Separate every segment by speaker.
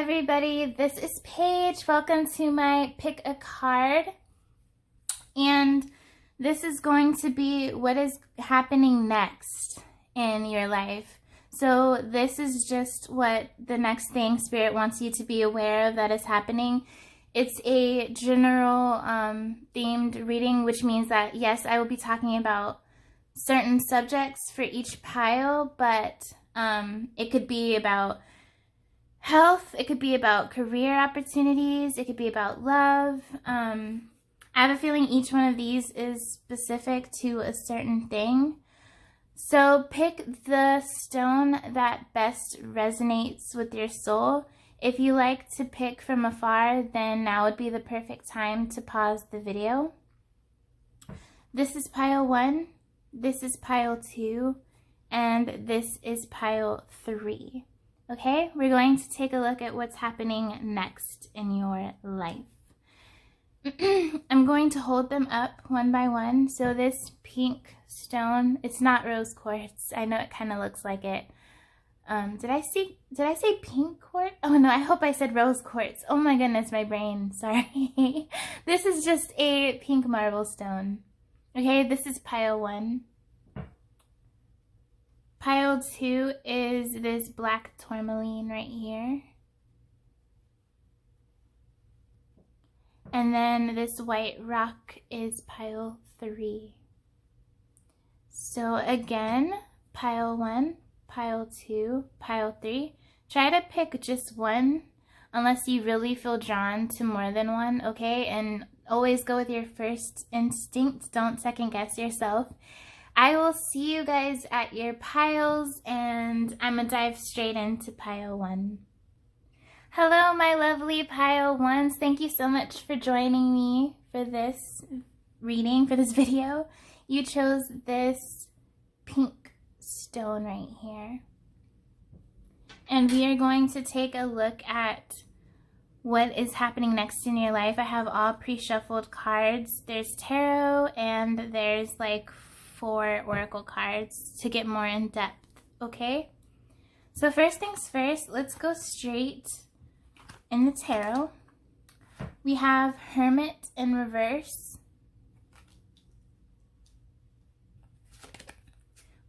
Speaker 1: everybody, this is Paige. Welcome to my pick a card, and this is going to be what is happening next in your life. So this is just what the next thing Spirit wants you to be aware of that is happening. It's a general themed reading, which means that yes, I will be talking about certain subjects for each pile, but it could be about health, it could be about career opportunities, it could be about love. I have a feeling each one of these is specific to a certain thing. So pick the stone that best resonates with your soul. If you like to pick from afar, then now would be the perfect time to pause the video. This is pile 1, this is pile 2, and this is pile 3. Okay, we're going to take a look at what's happening next in your life. I'm going to hold them up one by one. So this pink stone, it's not rose quartz. I know it kind of looks like it. Did I say pink quartz? Oh no, I hope I said rose quartz. Oh my goodness, my brain, sorry. This is just a pink marble stone. Okay, this is pile 1. Pile 2 is this black tourmaline right here. And then this white rock is pile 3. So again, pile 1, pile 2, pile 3. Try to pick just one unless you really feel drawn to more than one, okay? And always go with your first instinct. Don't second guess yourself. I will see you guys at your piles, and I'm going to dive straight into pile 1. Hello, my lovely pile 1s. Thank you so much for joining me for this reading, for this video. You chose this pink stone right here. And we are going to take a look at what is happening next in your life. I have all pre-shuffled cards. There's tarot, and there's like 4 oracle cards to get more in depth, okay? So first things first, let's go straight in the tarot. We have Hermit in reverse.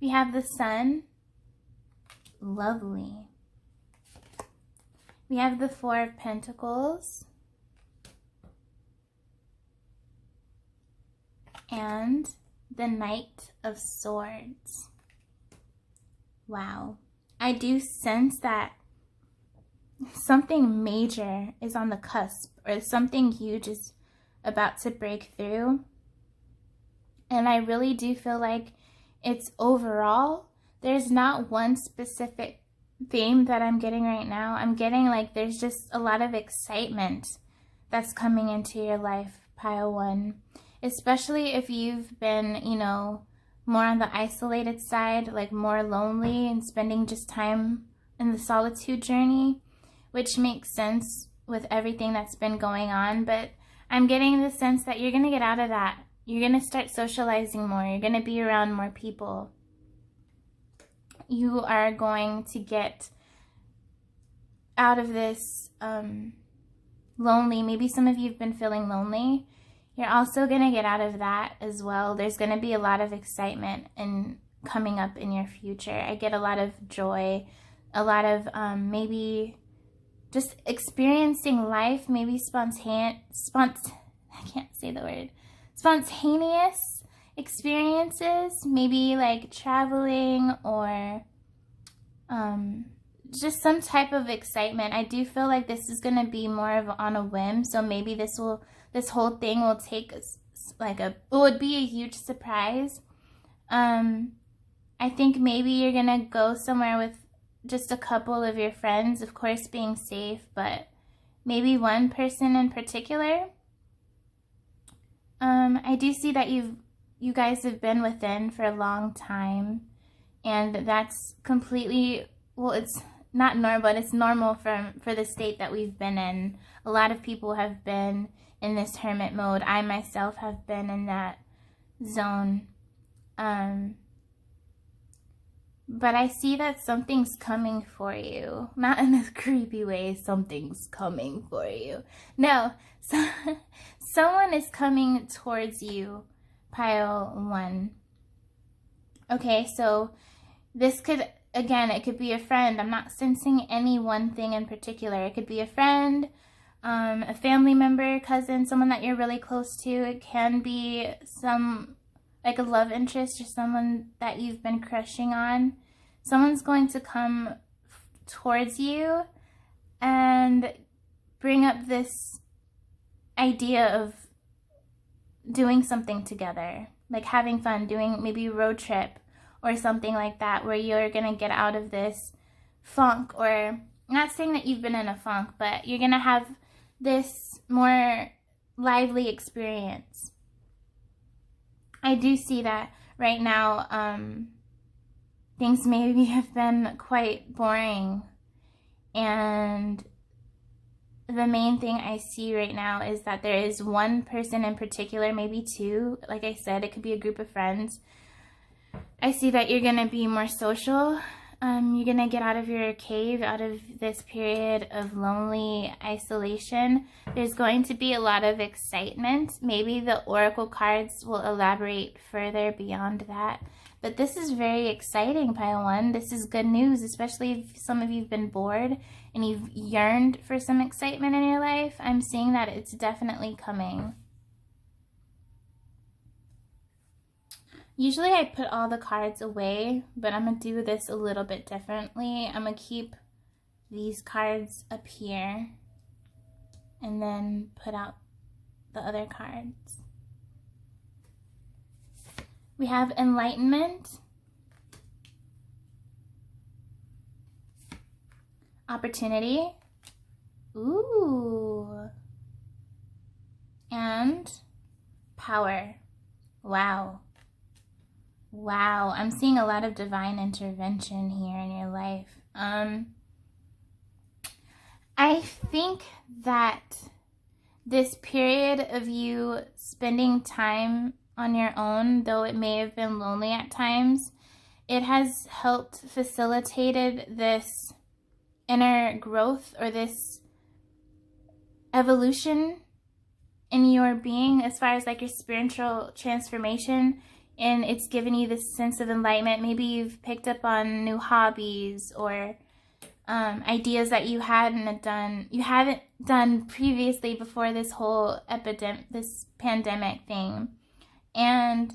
Speaker 1: We have the Sun. Lovely. We have the 4 of Pentacles. And the Knight of Swords. Wow. I do sense that something major is on the cusp, or something huge is about to break through. And I really do feel like it's overall. There's not one specific theme that I'm getting right now. I'm getting like there's just a lot of excitement that's coming into your life, pile 1. Especially if you've been, you know, more on the isolated side, like more lonely and spending just time in the solitude journey, which makes sense with everything that's been going on. But I'm getting the sense that you're going to get out of that. You're going to start socializing more. You're going to be around more people. You are going to get out of this lonely. Maybe some of you have been feeling lonely. You're also going to get out of that as well. There's going to be a lot of excitement and coming up in your future. I get a lot of joy, a lot of maybe just experiencing life, maybe spontaneous experiences, maybe like traveling or just some type of excitement. I do feel like this is going to be more of on a whim, so maybe this whole thing will take like it would be a huge surprise. I think maybe you're gonna go somewhere with just a couple of your friends, of course being safe, but maybe one person in particular. I do see that you guys have been within for a long time, and that's completely, well, it's not normal, but it's normal for the state that we've been in. A lot of people have been in this hermit mode. I myself have been in that zone. But I see that something's coming for you. Not in a creepy way, something's coming for you. No, so, someone is coming towards you, pile 1. Okay, so this could, again, it could be a friend. I'm not sensing any one thing in particular. It could be a friend, a family member, cousin, someone that you're really close to. It can be like a love interest or someone that you've been crushing on. Someone's going to come towards you and bring up this idea of doing something together, like having fun, doing maybe a road trip or something like that, where you're going to get out of this funk, or not saying that you've been in a funk, but you're going to have this more lively experience. I do see that right now, things maybe have been quite boring, and the main thing I see right now is that there is one person in particular, maybe 2, like I said, it could be a group of friends. I see that you're going to be more social. You're going to get out of your cave, out of this period of lonely isolation. There's going to be a lot of excitement. Maybe the oracle cards will elaborate further beyond that. But this is very exciting, pile 1. This is good news, especially if some of you have been bored and you've yearned for some excitement in your life. I'm seeing that it's definitely coming. Usually I put all the cards away, but I'm going to do this a little bit differently. I'm going to keep these cards up here and then put out the other cards. We have enlightenment, opportunity, ooh, and power. Wow. Wow, I'm seeing a lot of divine intervention here in your life. I think that this period of you spending time on your own, though it may have been lonely at times, it has helped facilitated this inner growth or this evolution in your being as far as like your spiritual transformation. And it's given you this sense of enlightenment. Maybe you've picked up on new hobbies or ideas that you hadn't done previously before this whole this pandemic thing. And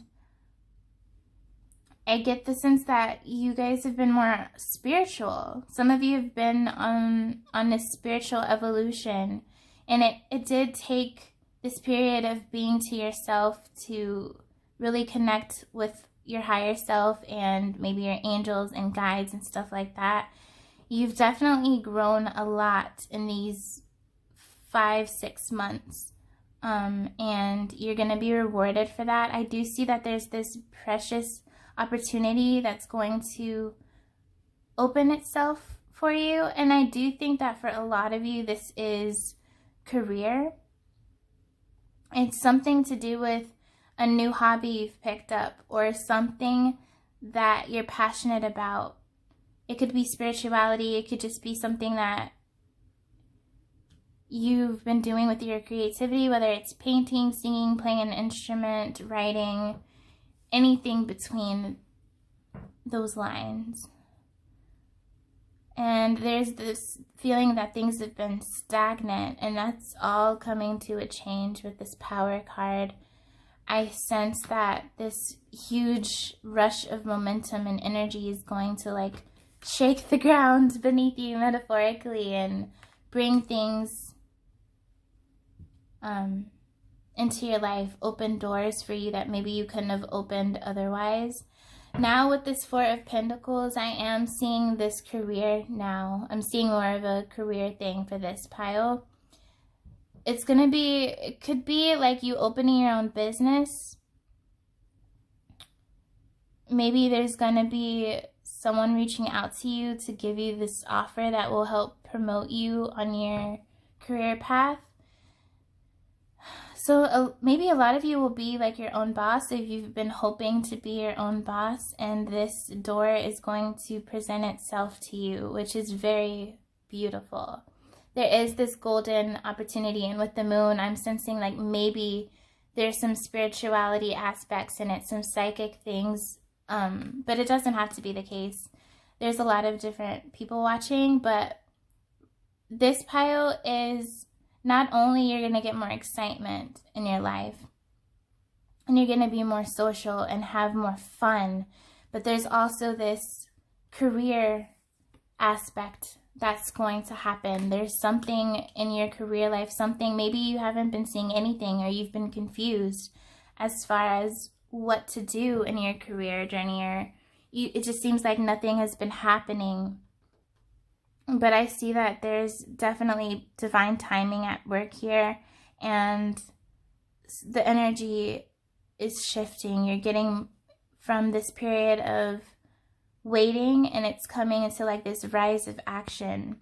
Speaker 1: I get the sense that you guys have been more spiritual. Some of you have been on this spiritual evolution, and it did take this period of being to yourself to really connect with your higher self and maybe your angels and guides and stuff like that. You've definitely grown a lot in these 5-6 months. And you're going to be rewarded for that. I do see that there's this precious opportunity that's going to open itself for you. And I do think that for a lot of you, this is career. It's something to do with a new hobby you've picked up or something that you're passionate about. It could be spirituality. It could just be something that you've been doing with your creativity, whether it's painting, singing, playing an instrument, writing, anything between those lines. And there's this feeling that things have been stagnant, and that's all coming to a change with this power card. I sense that this huge rush of momentum and energy is going to like shake the ground beneath you metaphorically and bring things into your life, open doors for you that maybe you couldn't have opened otherwise. Now with this 4 of Pentacles, I am seeing this career now. I'm seeing more of a career thing for this pile. It's going to be, it could be like you opening your own business. Maybe there's going to be someone reaching out to you to give you this offer that will help promote you on your career path. So maybe a lot of you will be like your own boss if you've been hoping to be your own boss, and this door is going to present itself to you, which is very beautiful. There is this golden opportunity, and with the moon, I'm sensing like maybe there's some spirituality aspects in it, some psychic things, but it doesn't have to be the case. There's a lot of different people watching, but this pile is not only you're going to get more excitement in your life, and you're going to be more social and have more fun, but there's also this career aspect that's going to happen. There's something in your career life, something maybe you haven't been seeing anything, or you've been confused as far as what to do in your career journey, or it just seems like nothing has been happening. But I see that there's definitely divine timing at work here, and the energy is shifting. You're getting from this period of waiting, and it's coming into like this rise of action.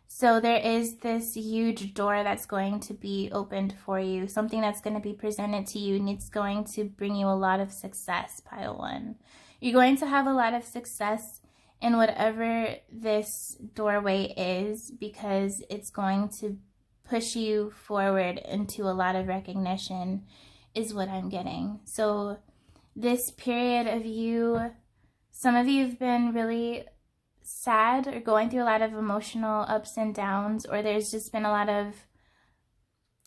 Speaker 1: So there is this huge door that's going to be opened for you, something that's going to be presented to you, and it's going to bring you a lot of success, pile one. You're going to have a lot of success in whatever this doorway is, because it's going to push you forward into a lot of recognition, is what I'm getting. So this period of you, some of you have been really sad or going through a lot of emotional ups and downs, or there's just been a lot of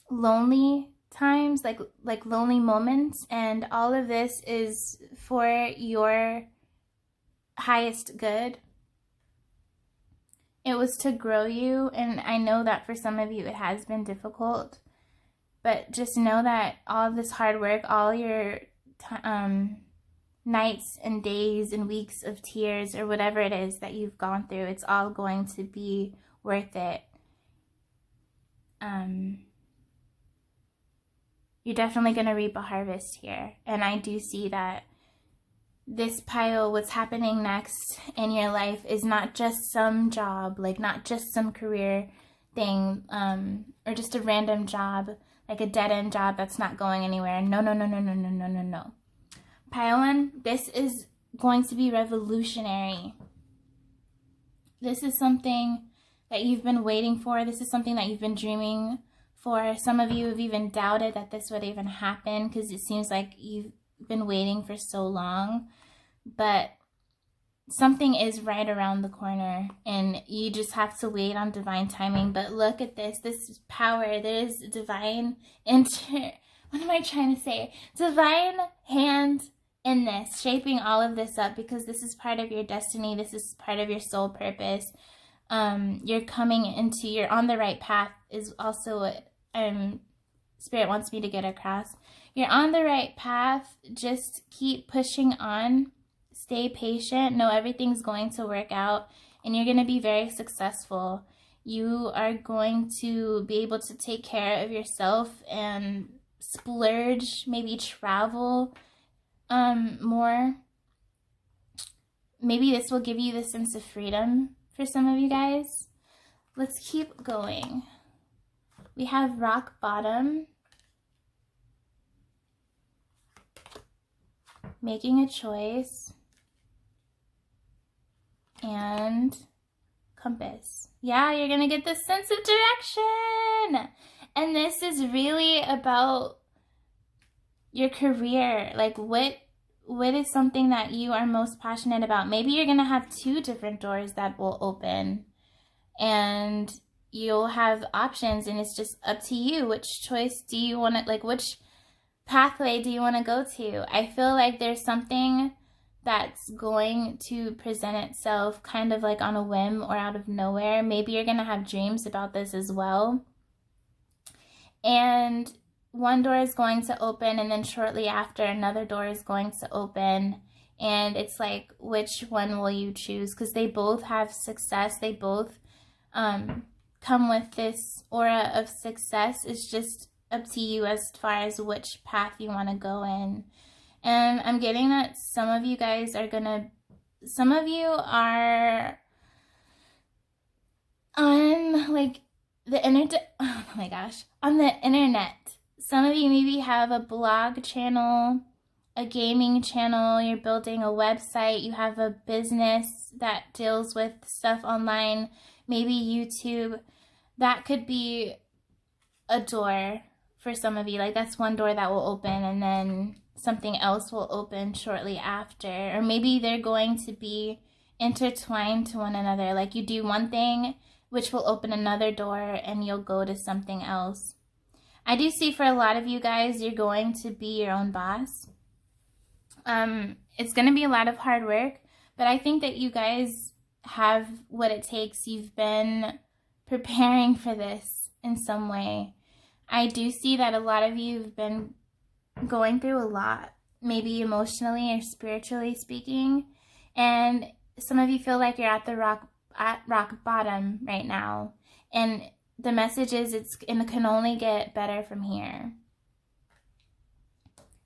Speaker 1: lonely times, like lonely moments, and all of this is for your highest good. It was to grow you, and I know that for some of you it has been difficult, but just know that all this hard work, all your nights and days and weeks of tears, or whatever it is that you've gone through, it's all going to be worth it. You're definitely going to reap a harvest here, and I do see that this pile, what's happening next in your life is not just some job, like not just some career thing, or just a random job, like a dead-end job that's not going anywhere. No, no, no, no, no, no, no, no, no. Pile one, this is going to be revolutionary. This is something that you've been waiting for. This is something that you've been dreaming for. Some of you have even doubted that this would even happen, because it seems like you've been waiting for so long, but something is right around the corner, and you just have to wait on divine timing. But look at this is power. There's divine what am I trying to say? Divine hand in this, shaping all of this up, because this is part of your destiny. This is part of your soul purpose. You're on the right path is also what Spirit wants me to get across. You're on the right path. Just keep pushing on. Stay patient. Know everything's going to work out, and you're going to be very successful. You are going to be able to take care of yourself and splurge, maybe travel more. Maybe this will give you the sense of freedom for some of you guys. Let's keep going. We have rock bottom. Making a choice, and compass. Yeah, you're gonna get this sense of direction, and this is really about your career. Like what is something that you are most passionate about? Maybe you're gonna have 2 different doors that will open, and you'll have options, and it's just up to you. Which choice do you want to, like, which pathway do you want to go to? I feel like there's something that's going to present itself kind of like on a whim or out of nowhere. Maybe you're going to have dreams about this as well. And one door is going to open, and then shortly after another door is going to open. And it's like, which one will you choose? Because they both have success. They both come with this aura of success. It's just up to you as far as which path you want to go in. And I'm getting that some of you guys are some of you are on like the internet, oh my gosh, on the internet Some of you maybe have a blog channel, a gaming channel, you're building a website, you have a business that deals with stuff online, maybe YouTube. That could be a door for some of you. Like, that's one door that will open and then something else will open shortly after. Or maybe they're going to be intertwined to one another. Like, you do one thing which will open another door and you'll go to something else. I do see for a lot of you guys, you're going to be your own boss. It's going to be a lot of hard work, but I think that you guys have what it takes. You've been preparing for this in some way. I do see that a lot of you have been going through a lot, maybe emotionally or spiritually speaking, and some of you feel like you're at rock bottom right now, and the message is it can only get better from here.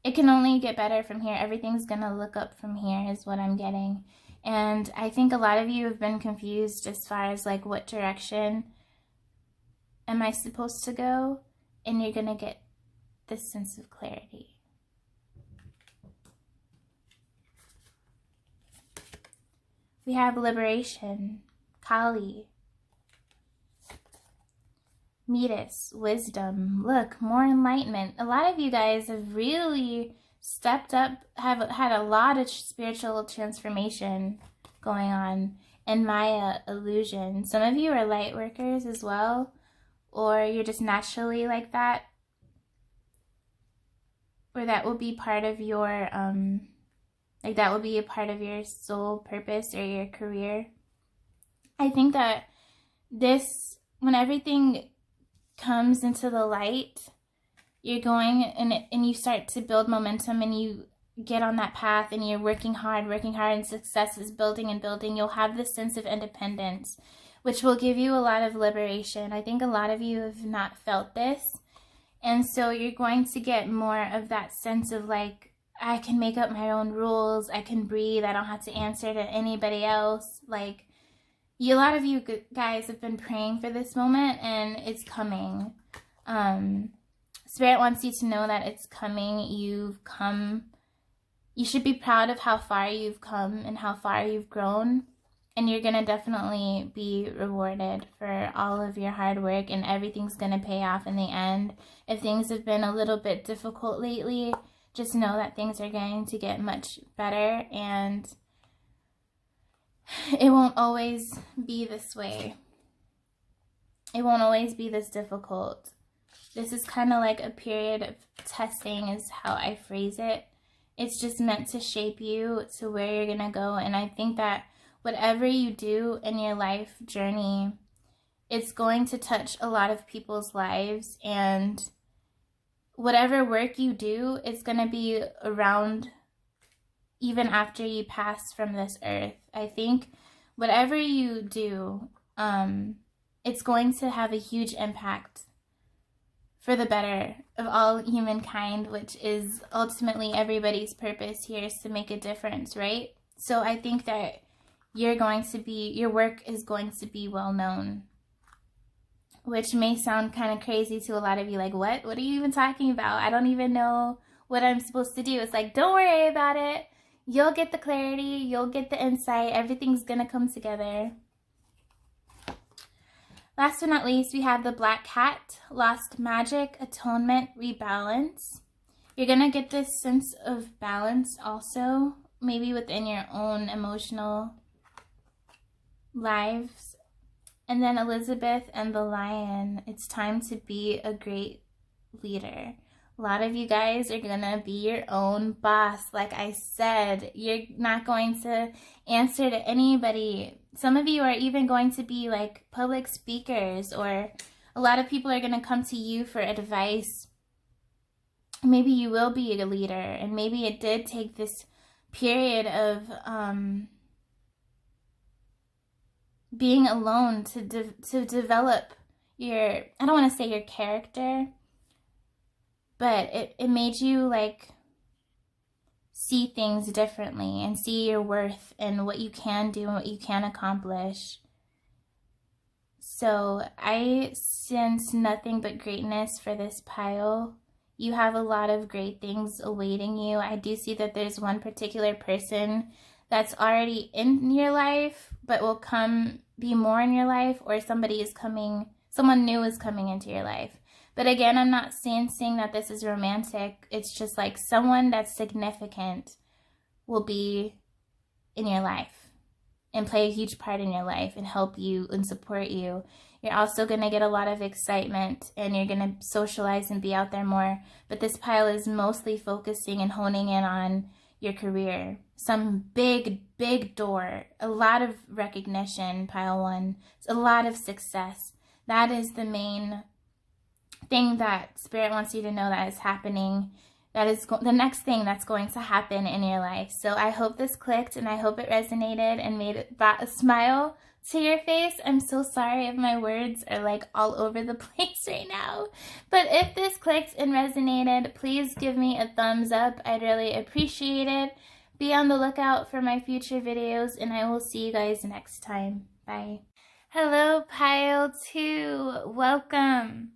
Speaker 1: It can only get better from here. Everything's going to look up from here is what I'm getting. And I think a lot of you have been confused as far as like what direction am I supposed to go? And you're going to get this sense of clarity. We have liberation, Kali, Metis, wisdom. Look, more enlightenment. A lot of you guys have really stepped up, have had a lot of spiritual transformation going on. And Maya, illusion. Some of you are light workers as well, or you're just naturally like that, or that will be part of your, like that will be a part of your soul purpose or your career. I think that this, when everything comes into the light, you're going and you start to build momentum and you get on that path and you're working hard and success is building and building. You'll have this sense of independence, which will give you a lot of liberation. I think a lot of you have not felt this, and so you're going to get more of that sense of like, I can make up my own rules, I can breathe, I don't have to answer to anybody else. Like, a lot of you guys have been praying for this moment, and it's coming. Spirit wants you to know that it's coming. You've come. You should be proud of how far you've come and how far you've grown. And you're going to definitely be rewarded for all of your hard work, and everything's going to pay off in the end. If things have been a little bit difficult lately, just know that things are going to get much better, and it won't always be this way. It won't always be this difficult. This is kind of like a period of testing is how I phrase it. It's just meant to shape you to where you're going to go. And I think that whatever you do in your life journey, it's going to touch a lot of people's lives. And whatever work you do, it's going to be around even after you pass from this earth. I think whatever you do, it's going to have a huge impact for the better of all humankind, which is ultimately everybody's purpose here, is to make a difference, right? So I think that your work is going to be well known, which may sound kind of crazy to a lot of you, like, what are you even talking about? I don't even know what I'm supposed to do. It's like, don't worry about it. You'll get the clarity, you'll get the insight, everything's gonna come together. Last but not least, we have the Black Cat, Lost Magic, Atonement, Rebalance. You're gonna get this sense of balance also, maybe within your own emotional lives. And then Elizabeth and the Lion, it's time to be a great leader. A lot of you guys are going to be your own boss. Like I said, you're not going to answer to anybody. Some of you are even going to be like public speakers, or a lot of people are going to come to you for advice. Maybe you will be a leader, and maybe it did take this period of being alone to develop your, I don't want to say your character, but it made you like see things differently and see your worth and what you can do and what you can accomplish. So I sense nothing but greatness for this pile. You have a lot of great things awaiting you. I do see that there's one particular person that's already in your life, but will be more in your life, or someone new is coming into your life. But again, I'm not saying that this is romantic. It's just like someone that's significant will be in your life and play a huge part in your life and help you and support you. You're also going to get a lot of excitement, and you're going to socialize and be out there more. But this pile is mostly focusing and honing in on your career. Some big, big door. A lot of recognition, pile 1. A lot of success. That is the main thing that Spirit wants you to know that is happening. That is the next thing that's going to happen in your life. So I hope this clicked, and I hope it resonated and brought a smile to your face. I'm so sorry if my words are like all over the place right now. But if this clicked and resonated, please give me a thumbs up. I'd really appreciate it. Be on the lookout for my future videos, and I will see you guys next time. Bye. Hello, Pile 2. Welcome.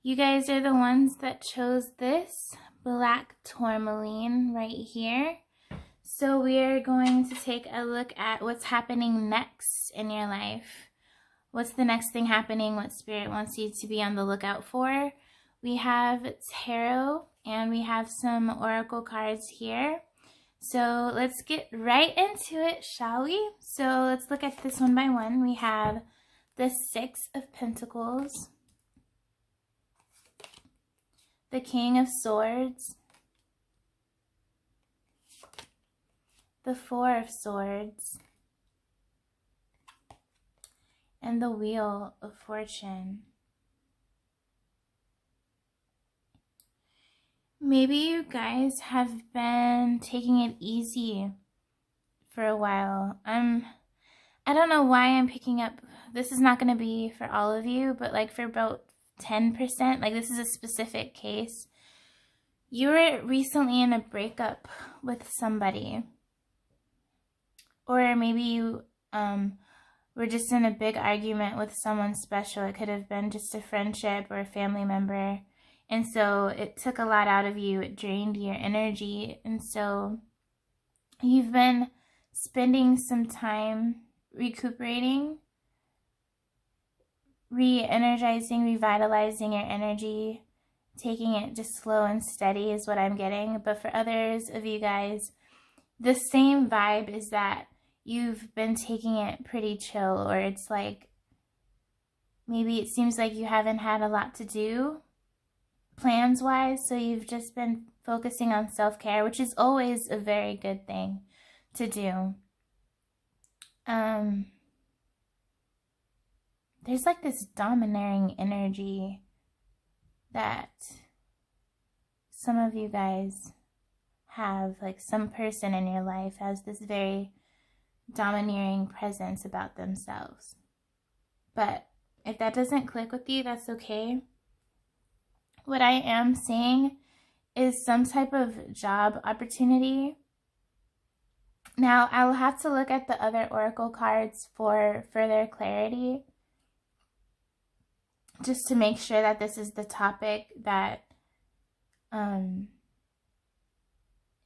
Speaker 1: You guys are the ones that chose this black tourmaline right here. So we are going to take a look at what's happening next in your life. What's the next thing happening? What Spirit wants you to be on the lookout for? We have tarot, and we have some oracle cards here. So let's get right into it, shall we? So let's look at this one by one. We have the 6 of Pentacles, the King of Swords, the 4 of Swords, and the Wheel of Fortune. Maybe you guys have been taking it easy for a while. I don't know why I'm picking up, this is not going to be for all of you, but like for about 10%, like this is a specific case. You were recently in a breakup with somebody. Or maybe you were just in a big argument with someone special. It could have been just a friendship or a family member. And so it took a lot out of you. It drained your energy. And so you've been spending some time recuperating, re-energizing, revitalizing your energy, taking it just slow and steady is what I'm getting. But for others of you guys, the same vibe is that you've been taking it pretty chill, or it's like maybe it seems like you haven't had a lot to do plans wise, so you've just been focusing on self-care, which is always a very good thing to do. There's like this domineering energy that some of you guys have, like some person in your life has this very domineering presence about themselves. But if that doesn't click with you, that's okay. What I am seeing is some type of job opportunity. Now, I'll have to look at the other oracle cards for further clarity, just to make sure that this is the topic that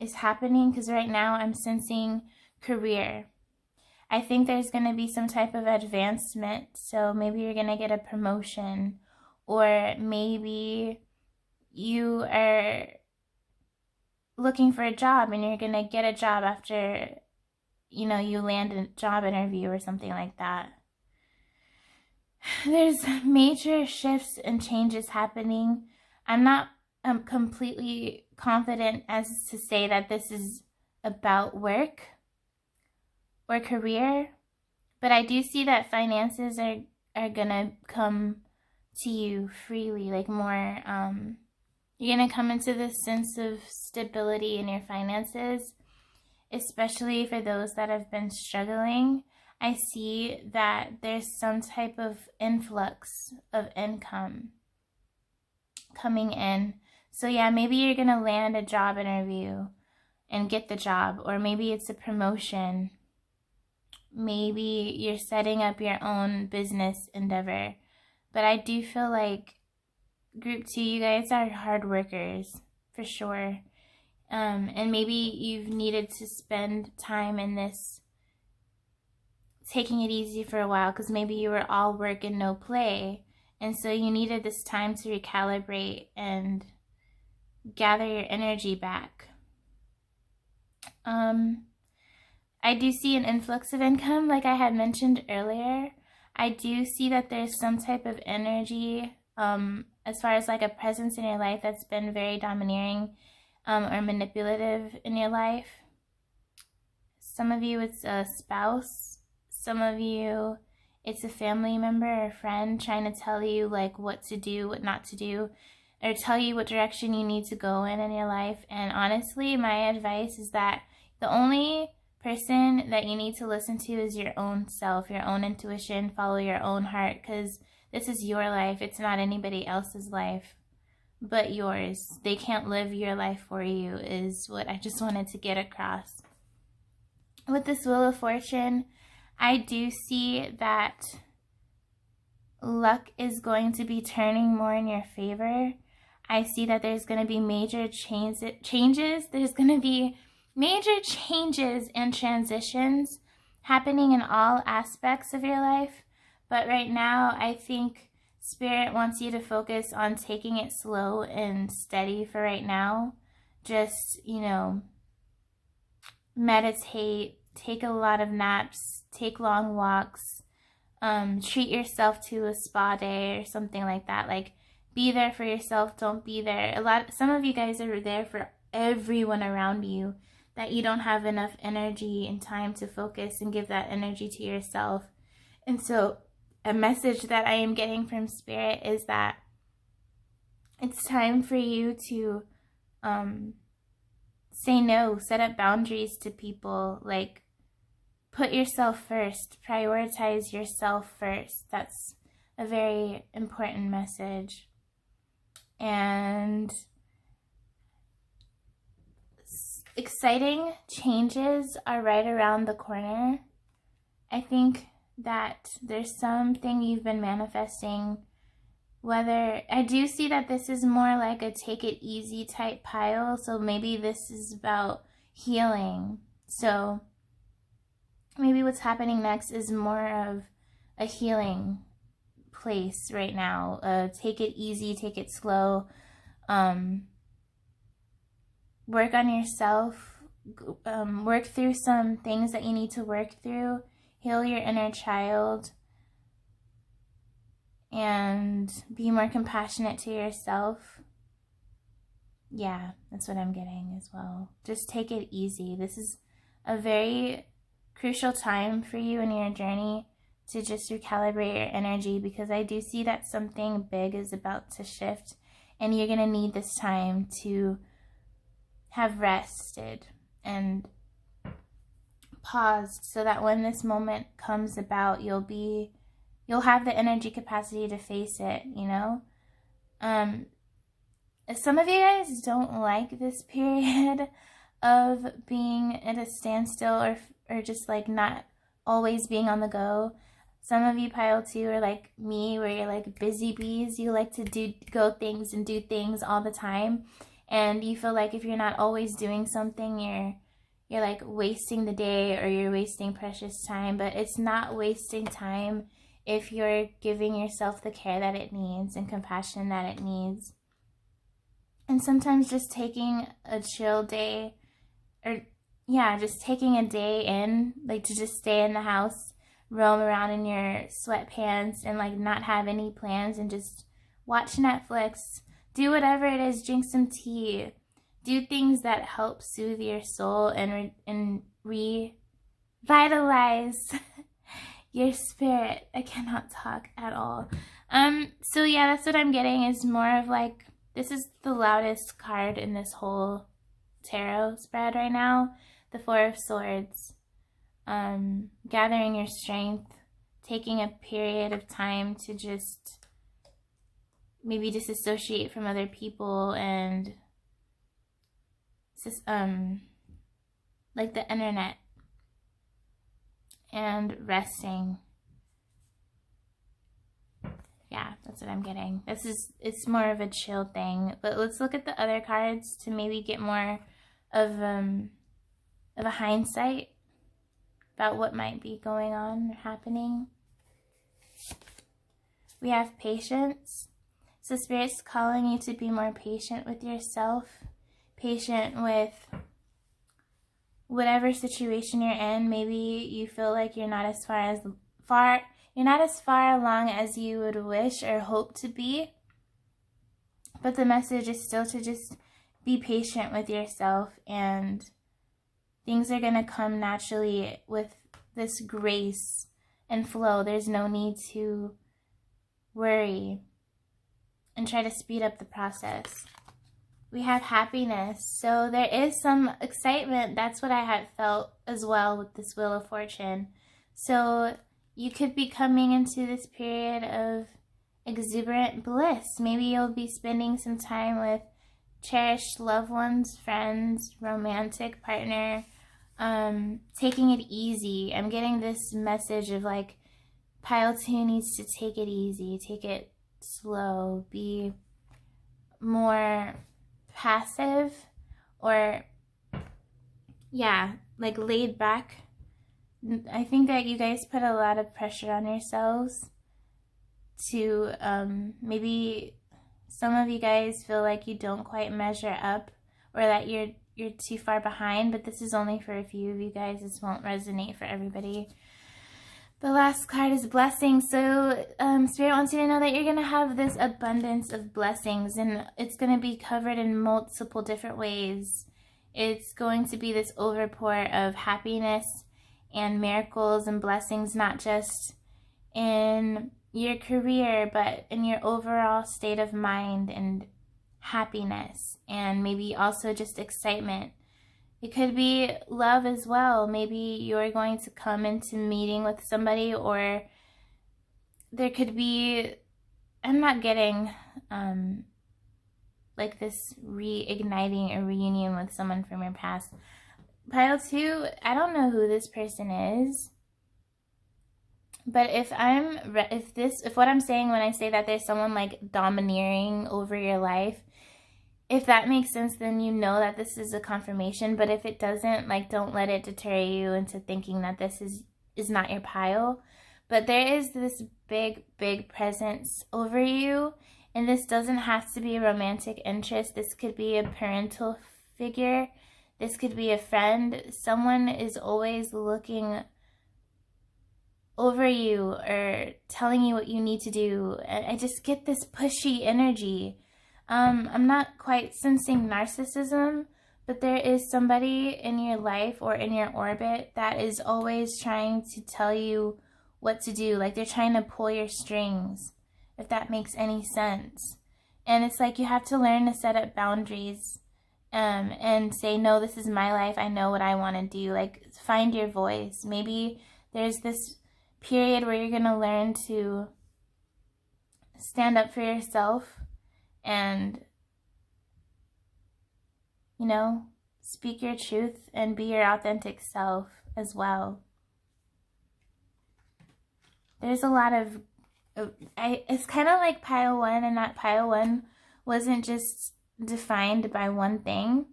Speaker 1: is happening, because right now I'm sensing career. I think there's going to be some type of advancement, so maybe you're going to get a promotion, or maybe you are looking for a job and you're going to get a job after, you know, you land a job interview or something like that. There's major shifts and changes happening. I'm not completely confident as to say that this is about work or career, but I do see that finances are gonna come to you freely, like more, you're gonna come into this sense of stability in your finances, especially for those that have been struggling. I see that there's some type of influx of income coming in. So yeah, maybe you're going to land a job interview and get the job, or maybe it's a promotion. Maybe you're setting up your own business endeavor. But I do feel like group 2, you guys are hard workers, for sure. And maybe you've needed to spend time in this, taking it easy for a while, because maybe you were all work and no play. And so you needed this time to recalibrate and gather your energy back. I do see an influx of income, like I had mentioned earlier. I do see that there's some type of energy, as far as like a presence in your life that's been very domineering or manipulative in your life. Some of you, it's a spouse. Some of you, it's a family member or friend trying to tell you like what to do, what not to do, or tell you what direction you need to go in your life. And honestly, my advice is that the only person that you need to listen to is your own self, your own intuition. Follow your own heart, because this is your life. It's not anybody else's life but yours. They can't live your life for you, is what I just wanted to get across. With this Wheel of Fortune, I do see that luck is going to be turning more in your favor. I see that there's going to be major changes. There's going to be major changes and transitions happening in all aspects of your life. But right now, I think Spirit wants you to focus on taking it slow and steady for right now. Just, meditate, take a lot of naps, take long walks, treat yourself to a spa day or something like that. Like, be there for yourself. Don't be there. Some of you guys are there for everyone around you, that you don't have enough energy and time to focus and give that energy to yourself. And so a message that I am getting from Spirit is that it's time for you to say no, set up boundaries to people, like put yourself first, prioritize yourself first. That's a very important message. And exciting changes are right around the corner. I think that there's something you've been manifesting, whether I do see that this is more like a take it easy type pile. So maybe this is about healing. So maybe what's happening next is more of a healing place right now. Take it easy, take it slow. Work on yourself. Work through some things that you need to work through. Heal your inner child. And be more compassionate to yourself. Yeah, that's what I'm getting as well. Just take it easy. This is a very crucial time for you in your journey to just recalibrate your energy, because I do see that something big is about to shift, and you're going to need this time to have rested and paused, so that when this moment comes about, you'll have the energy capacity to face it, Some of you guys don't like this period of being at a standstill or just like not always being on the go. Some of you pile 2 are like me, where you're like busy bees. You like to do things all the time. And you feel like if you're not always doing something, you're like wasting the day, or you're wasting precious time. But it's not wasting time if you're giving yourself the care that it needs and compassion that it needs. And sometimes just taking a chill day, just taking a day in, like to just stay in the house, roam around in your sweatpants and like not have any plans and just watch Netflix, do whatever it is, drink some tea, do things that help soothe your soul and revitalize your spirit. I cannot talk at all. So yeah, that's what I'm getting, is more of like, this is the loudest card in this whole tarot spread right now. The 4 of Swords. Gathering your strength, taking a period of time to just maybe disassociate from other people and like the internet, and resting. Yeah, that's what I'm getting. It's more of a chill thing. But let's look at the other cards to maybe get more of a hindsight about what might be going on or happening. We have patience. So Spirit's calling you to be more patient with yourself, patient with whatever situation you're in. Maybe you feel like you're not as far along as you would wish or hope to be. But the message is still to just be patient with yourself, and things are going to come naturally with this grace and flow. There's no need to worry and try to speed up the process. We have happiness. So there is some excitement. That's what I have felt as well with this Wheel of Fortune. So you could be coming into this period of exuberant bliss. Maybe you'll be spending some time with cherished loved ones, friends, romantic partner, taking it easy. I'm getting this message of like, Pile 2 needs to take it easy, take it slow, be more passive, or yeah, like laid back. I think that you guys put a lot of pressure on yourselves to maybe some of you guys feel like you don't quite measure up, or that you're too far behind, but this is only for a few of you guys. This won't resonate for everybody. The last card is blessings. So Spirit wants you to know that you're going to have this abundance of blessings, and it's going to be covered in multiple different ways. It's going to be this overpour of happiness and miracles and blessings, not just in your career, but in your overall state of mind and happiness, and maybe also just excitement. It could be love as well. Maybe you're going to come into meeting with somebody, or there could be, I'm not getting like this reigniting a reunion with someone from your past. Pile 2, I don't know who this person is, but if what I'm saying when I say that there's someone like domineering over your life, if that makes sense, then you know that this is a confirmation. But if it doesn't, like, don't let it deter you into thinking that this is not your pile. But there is this big, big presence over you. And this doesn't have to be a romantic interest. This could be a parental figure. This could be a friend. Someone is always looking over you or telling you what you need to do. I just get this pushy energy. I'm not quite sensing narcissism, but there is somebody in your life or in your orbit that is always trying to tell you what to do. Like they're trying to pull your strings, if that makes any sense. And it's like you have to learn to set up boundaries and say, no, this is my life. I know what I want to do. Like, find your voice. Maybe there's this period where you're going to learn to stand up for yourself and, you know, speak your truth and be your authentic self as well. There's a lot of, it's kind of like pile 1, and that pile 1 wasn't just defined by one thing.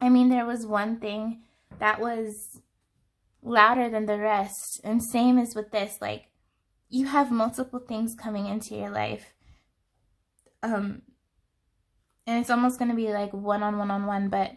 Speaker 1: I mean, there was one thing that was louder than the rest, and same as with this. Like, you have multiple things coming into your life. And it's almost going to be like one-on-one, but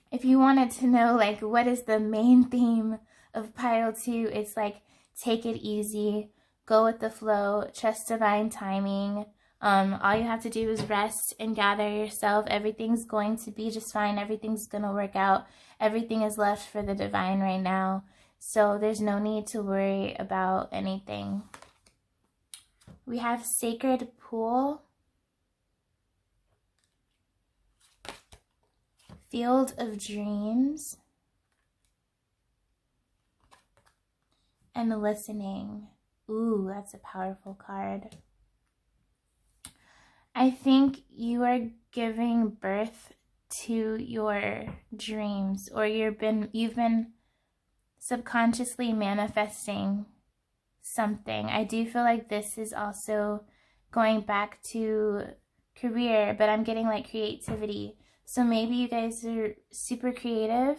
Speaker 1: if you wanted to know, like, what is the main theme of pile 2, it's like, take it easy, go with the flow, trust divine timing. All you have to do is rest and gather yourself. Everything's going to be just fine. Everything's going to work out. Everything is left for the divine right now. So there's no need to worry about anything. We have Sacred Pool, Field of Dreams, and Listening. Ooh, that's a powerful card. I think you are giving birth to your dreams, or you've been subconsciously manifesting something. I do feel like this is also going back to career, but I'm getting like creativity. So maybe you guys are super creative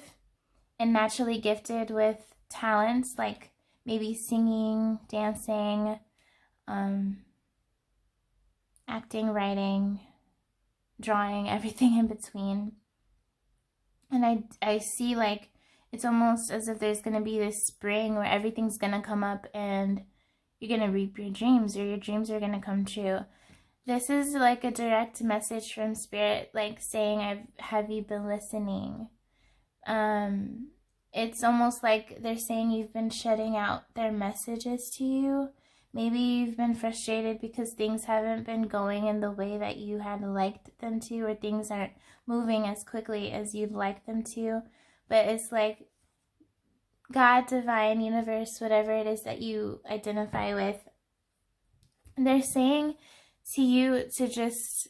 Speaker 1: and naturally gifted with talents like maybe singing, dancing, acting, writing, drawing, everything in between. And I see like it's almost as if there's going to be this spring where everything's going to come up and you're going to reap your dreams, or your dreams are going to come true. This is like a direct message from Spirit, like saying, have you been listening? It's almost like they're saying you've been shutting out their messages to you. Maybe you've been frustrated because things haven't been going in the way that you had liked them to, or things aren't moving as quickly as you'd like them to. But it's like God, divine, universe, whatever it is that you identify with, they're saying to you to just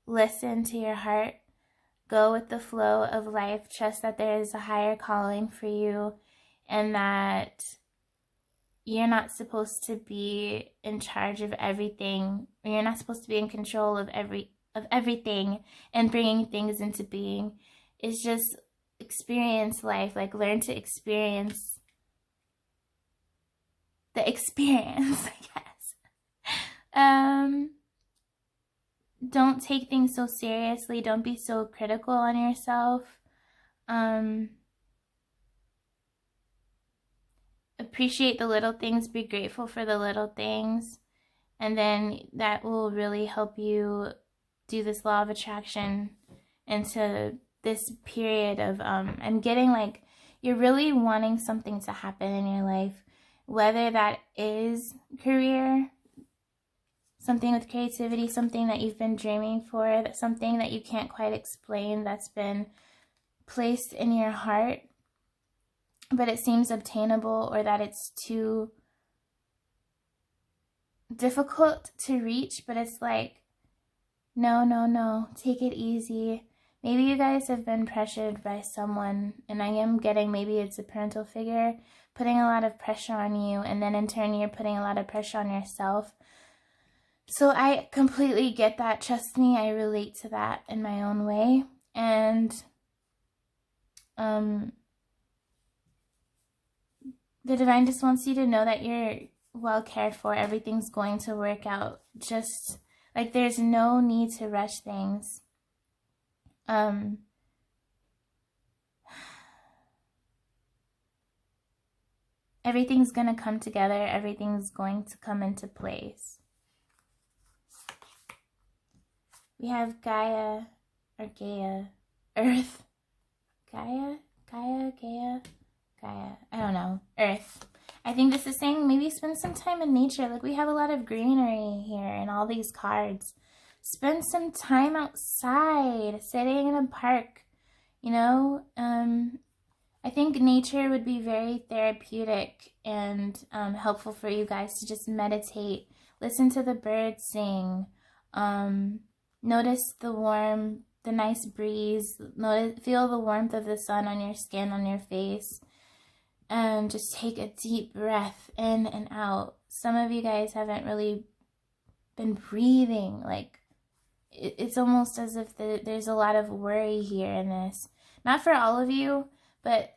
Speaker 1: listen to your heart, go with the flow of life, trust that there is a higher calling for you, and that you're not supposed to be in charge of everything, or you're not supposed to be in control of everything and bringing things into being. It's just experience life, like learn to experience the experience, I guess. Don't take things so seriously. Don't be so critical on yourself. Appreciate the little things. Be grateful for the little things. And then that will really help you do this law of attraction into this period of, and getting like, you're really wanting something to happen in your life, whether that is career, something with creativity, something that you've been dreaming for, something that you can't quite explain that's been placed in your heart, but it seems obtainable, or that it's too difficult to reach, but it's like, no, take it easy. Maybe you guys have been pressured by someone, and I am getting, maybe it's a parental figure putting a lot of pressure on you, and then in turn you're putting a lot of pressure on yourself. So I completely get that. Trust me, I relate to that in my own way. And the divine just wants you to know that you're well cared for. Everything's going to work out. Just like there's no need to rush things. Everything's going to come together. Everything's going to come into place. We have Gaia, or Gaia, Earth, Gaia, I don't know, Earth. I think this is saying maybe spend some time in nature. Like we have a lot of greenery here in all these cards. Spend some time outside, sitting in a park, you know. I think nature would be very therapeutic and helpful for you guys to just meditate, listen to the birds sing, notice the nice breeze, feel the warmth of the sun on your skin, on your face, and just take a deep breath in and out. Some of you guys haven't really been breathing. Like, it's almost as if there's a lot of worry here in this. Not for all of you, but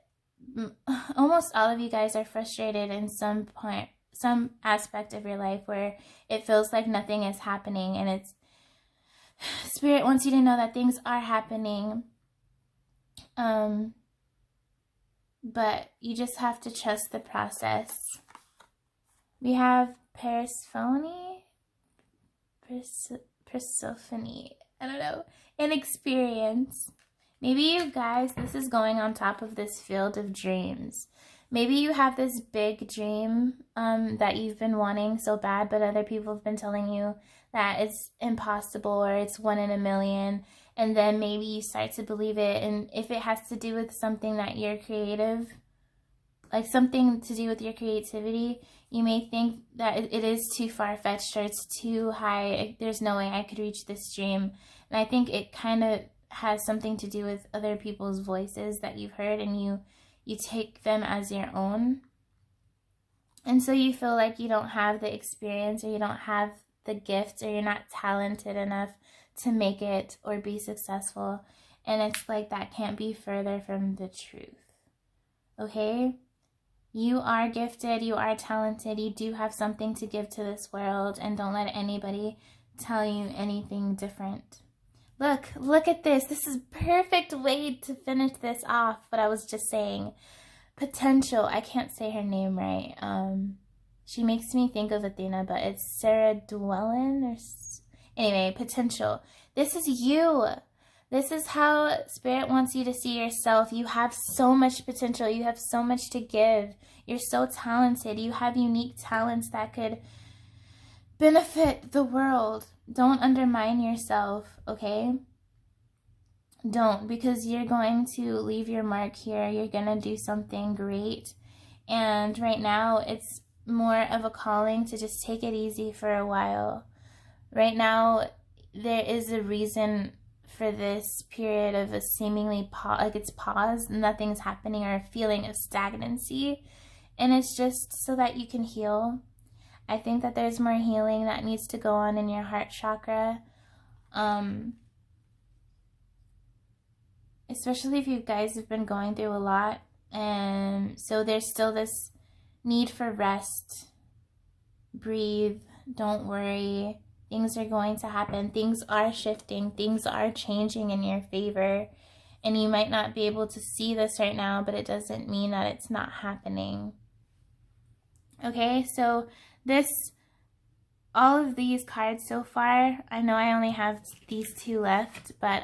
Speaker 1: almost all of you guys are frustrated in some point, some aspect of your life where it feels like nothing is happening, and it's Spirit wants you to know that things are happening, but you just have to trust the process. We have Persephone, I don't know, an experience. Maybe you guys, this is going on top of this field of dreams. Maybe you have this big dream that you've been wanting so bad, but other people have been telling you that it's impossible or it's 1 in a million. And then maybe you start to believe it. And if it has to do with something that you're creative, like something to do with your creativity, you may think that it is too far-fetched or it's too high. There's no way I could reach this dream. And I think it kind of has something to do with other people's voices that you've heard, and you take them as your own. And so you feel like you don't have the experience, or you don't have the gift, or you're not talented enough to make it or be successful. And it's like that can't be further from the truth. Okay? You are gifted, you are talented, you do have something to give to this world, and don't let anybody tell you anything different. Look at this. This is a perfect way to finish this off, what I was just saying. Potential. I can't say her name right. She makes me think of Athena, but it's Sarah Dwellin or anyway, potential. This is you. This is how Spirit wants you to see yourself. You have so much potential. You have so much to give. You're so talented. You have unique talents that could benefit the world. Don't undermine yourself, okay? Don't, because you're going to leave your mark here. You're going to do something great. And right now, it's more of a calling to just take it easy for a while. Right now, there is a reason for this period of a seemingly like it's paused, nothing's happening, or a feeling of stagnancy. And it's just so that you can heal. I think that there's more healing that needs to go on in your heart chakra. Especially if you guys have been going through a lot. And so there's still this need for rest. Breathe. Don't worry. Things are going to happen. Things are shifting. Things are changing in your favor. And you might not be able to see this right now, but it doesn't mean that it's not happening. Okay, so all of these cards so far, I know I only have these two left, but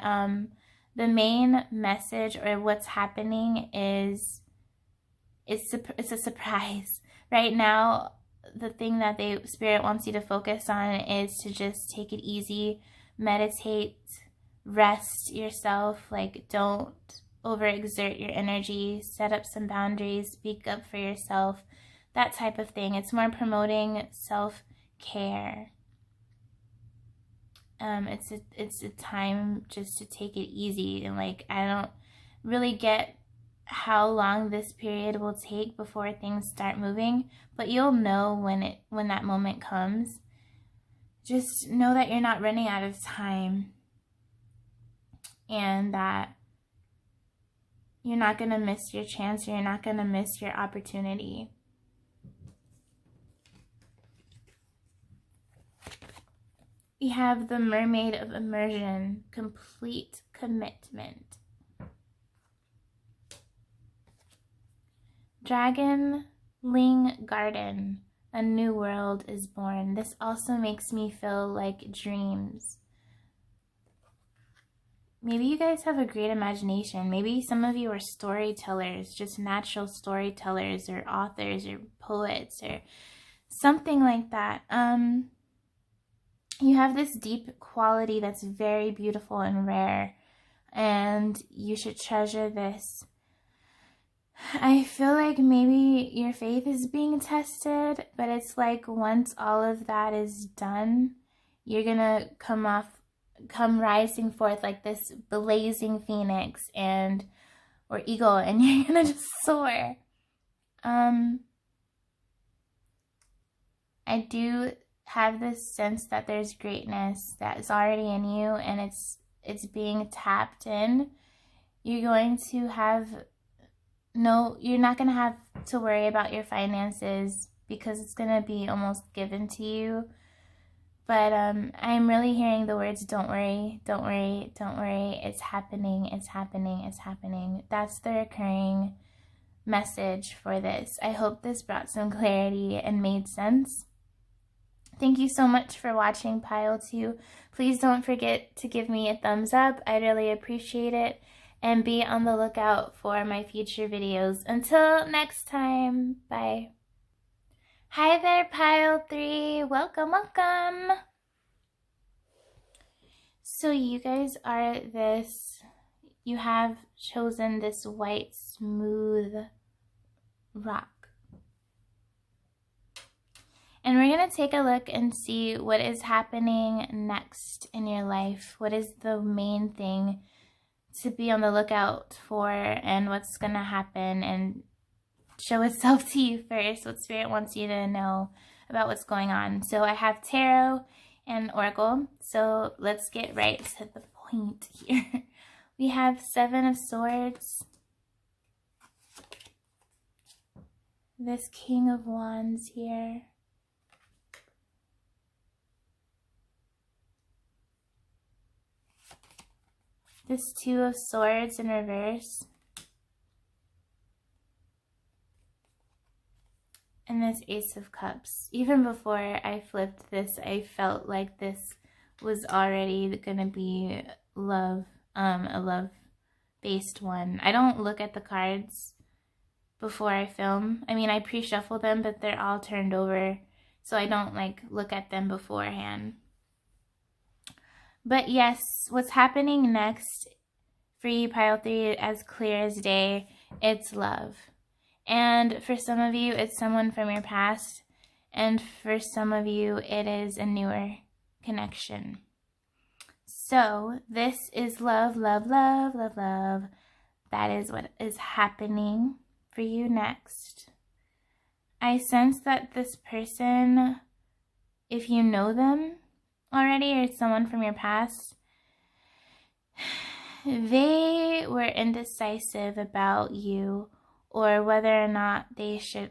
Speaker 1: the main message or what's happening is it's a surprise. Right now, the thing that Spirit wants you to focus on is to just take it easy, meditate, rest yourself. Like, don't overexert your energy, set up some boundaries, speak up for yourself, that type of thing. It's more promoting self-care. It's a time just to take it easy. And like, I don't really get how long this period will take before things start moving, but you'll know when that moment comes. Just know that you're not running out of time, and that you're not going to miss your chance, or you're not going to miss your opportunity. We have the Mermaid of Immersion, complete commitment. Dragonling Garden, a new world is born. This also makes me feel like dreams. Maybe you guys have a great imagination. Maybe some of you are storytellers, just natural storytellers, or authors, or poets, or something like that. You have this deep quality that's very beautiful and rare, and you should treasure this. I feel like maybe your faith is being tested, but it's like once all of that is done, you're gonna come rising forth like this blazing phoenix or eagle, and you're gonna just soar. I do have this sense that there's greatness that is already in you, and it's being tapped in. You're going to have you're not going to have to worry about your finances, because it's going to be almost given to you. But I'm really hearing the words, don't worry, don't worry, don't worry. It's happening, it's happening, it's happening. That's the recurring message for this. I hope this brought some clarity and made sense. Thank you so much for watching Pile 2. Please don't forget to give me a thumbs up. I really appreciate it. And be on the lookout for my future videos. Until next time, bye. Hi there, Pile 3. Welcome, welcome. So you guys are you have chosen this white, smooth rock. And we're going to take a look and see what is happening next in your life. What is the main thing to be on the lookout for, and what's going to happen, and show itself to you first, what Spirit wants you to know about what's going on. So I have Tarot and Oracle. So let's get right to the point here. We have Seven of Swords. This King of Wands here. This Two of Swords in reverse. And this Ace of Cups. Even before I flipped this, I felt like this was already going to be love, a love-based one. I don't look at the cards before I film. I mean, I pre-shuffle them, but they're all turned over, so I don't like look at them beforehand. But yes, what's happening next for you, Pile 3, as clear as day, it's love. And for some of you, it's someone from your past. And for some of you, it is a newer connection. So this is love, love, love, love, love. That is what is happening for you next. I sense that this person, if you know them already or someone from your past, they were indecisive about you or whether or not they should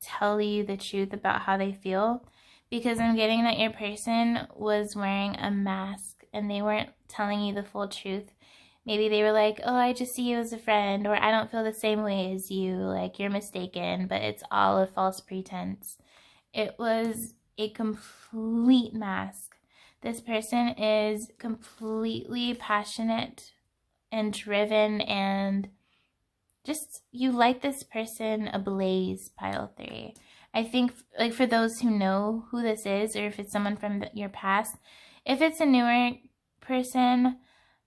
Speaker 1: tell you the truth about how they feel, because I'm getting that your person was wearing a mask and they weren't telling you the full truth. Maybe they were like, oh, I just see you as a friend, or I don't feel the same way as you, like you're mistaken, but it's all a false pretense. It was a complete mask. This person is completely passionate and driven, and just, you light this person ablaze, Pile 3. I think, like, for those who know who this is, or if it's someone from your past, if it's a newer person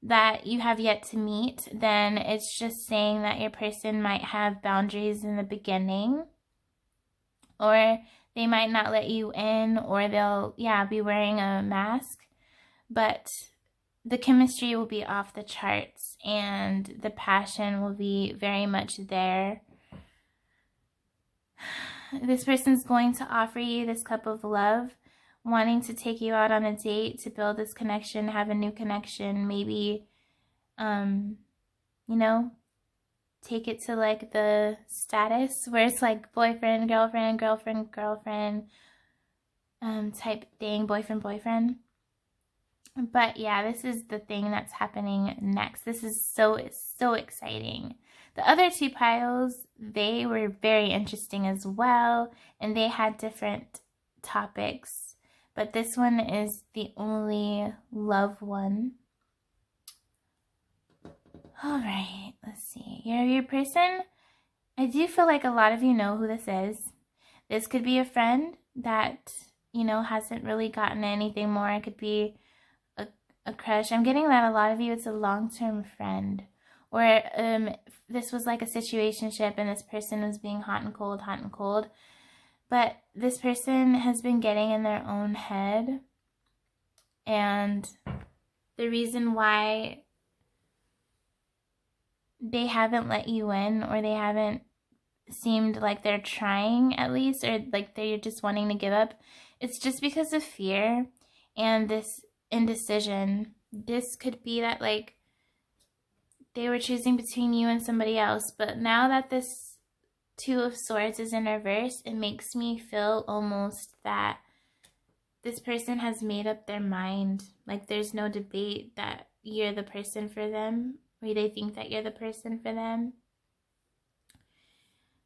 Speaker 1: that you have yet to meet, then it's just saying that your person might have boundaries in the beginning, or they might not let you in, or they'll, be wearing a mask, but the chemistry will be off the charts and the passion will be very much there. This person's going to offer you this cup of love, wanting to take you out on a date to build this connection, have a new connection, maybe, take it to like the status where it's like boyfriend, girlfriend, girlfriend, girlfriend, type thing, boyfriend, boyfriend. But yeah, this is the thing that's happening next. This is so exciting. The other two piles, they were very interesting as well, and they had different topics. But this one is the only love one. All right, let's see. Your person, I do feel like a lot of you know who this is. This could be a friend that, hasn't really gotten anything more. It could be a crush. I'm getting that a lot of you, it's a long-term friend. Or this was like a situationship and this person was being hot and cold. But this person has been getting in their own head. And the reason why they haven't let you in, or they haven't seemed like they're trying at least, or like they're just wanting to give up, it's just because of fear and this indecision. This could be that like they were choosing between you and somebody else, but now that this Two of Swords is in reverse, it makes me feel almost that this person has made up their mind. Like there's no debate that you're the person for them, or they think that you're the person for them.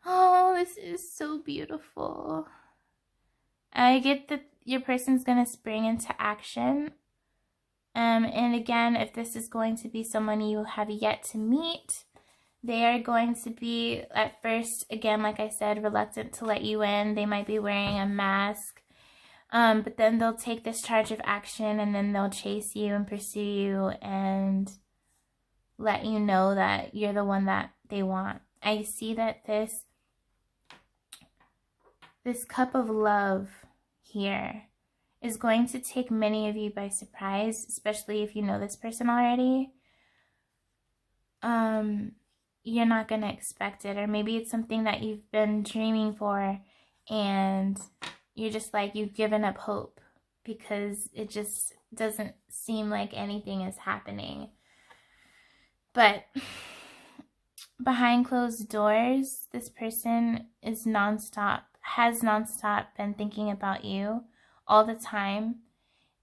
Speaker 1: Oh, this is so beautiful. I get that your person's going to spring into action. And again, if this is going to be someone you have yet to meet, they are going to be, at first, again, like I said, reluctant to let you in. They might be wearing a mask. But then they'll take this charge of action, and then they'll chase you and pursue you and let you know that you're the one that they want. I see that this cup of love here is going to take many of you by surprise, especially if you know this person already. you're not going to expect it. Or maybe it's something that you've been dreaming for and you're just like, you've given up hope because it just doesn't seem like anything is happening. But behind closed doors, this person has nonstop been thinking about you all the time.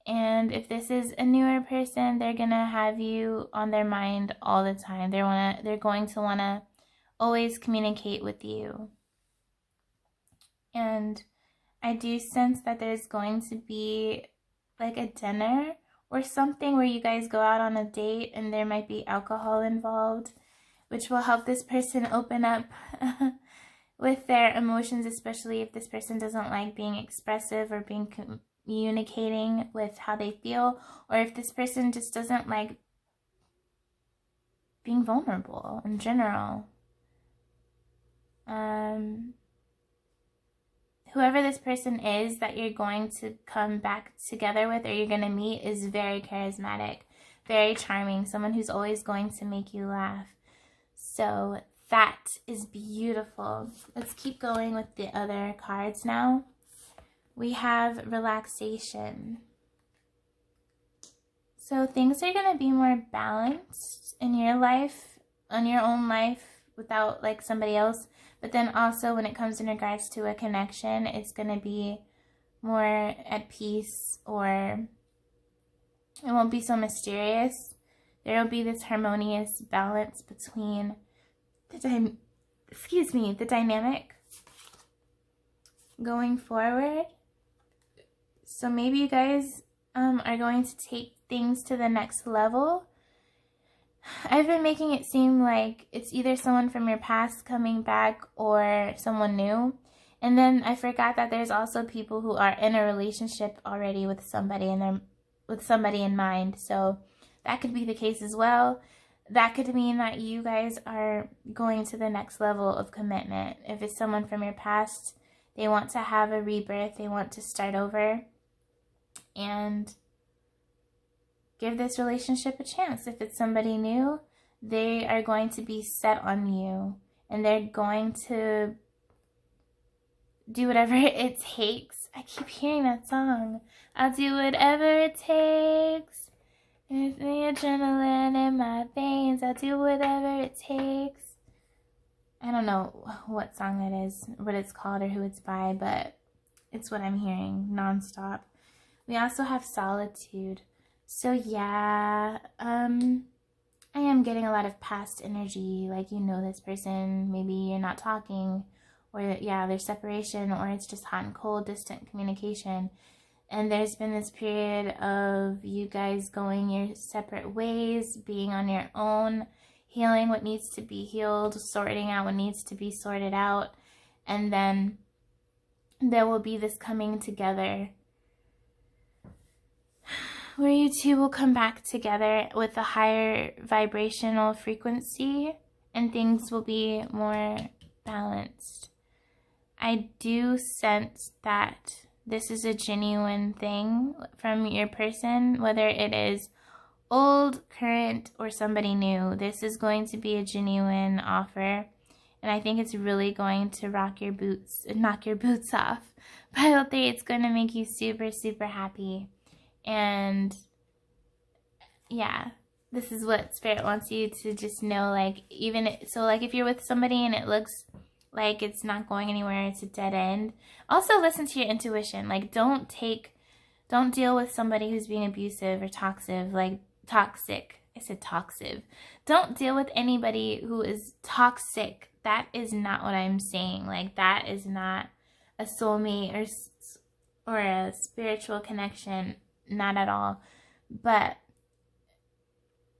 Speaker 1: And if this is a newer person, they're going to have you on their mind all the time. They're going to want to always communicate with you. And I do sense that there's going to be like a dinner or something where you guys go out on a date and there might be alcohol involved, which will help this person open up with their emotions, especially if this person doesn't like being expressive or being communicating with how they feel, or if this person just doesn't like being vulnerable in general. Whoever this person is that you're going to come back together with or you're going to meet is very charismatic, very charming, someone who's always going to make you laugh. So that is beautiful. Let's keep going with the other cards now. We have relaxation. So things are going to be more balanced in your life, on your own life, without like somebody else. But then also when it comes in regards to a connection, it's going to be more at peace, or it won't be so mysterious. There will be this harmonious balance between the dynamic going forward. So maybe you guys are going to take things to the next level. I've been making it seem like it's either someone from your past coming back or someone new. And then I forgot that there's also people who are in a relationship already with somebody in mind. So that could be the case as well. That could mean that you guys are going to the next level of commitment. If it's someone from your past, they want to have a rebirth. They want to start over and give this relationship a chance. If it's somebody new, they are going to be set on you and they're going to do whatever it takes. I keep hearing that song. I'll do whatever it takes. It's the adrenaline in my veins. I'll do whatever it takes. I don't know what song that is, what it's called, or who it's by, but it's what I'm hearing nonstop. We also have solitude. So yeah, I am getting a lot of past energy, like you know this person, maybe you're not talking, or yeah, there's separation, or it's just hot and cold, distant communication. And there's been this period of you guys going your separate ways, being on your own, healing what needs to be healed, sorting out what needs to be sorted out. And then there will be this coming together where you two will come back together with a higher vibrational frequency and things will be more balanced. I do sense that this is a genuine thing from your person, whether it is old, current, or somebody new. This is going to be a genuine offer, and I think it's really going to knock your boots off. Pile 3, it's going to make you super, super happy. And yeah, this is what Spirit wants you to just know. Like, like if you're with somebody and it looks like it's not going anywhere, it's a dead end, also listen to your intuition. Like, don't deal with somebody who's being abusive or toxic. I said toxic. Don't deal with anybody who is toxic. That is not what I'm saying. Like, that is not a soulmate or a spiritual connection. Not at all. But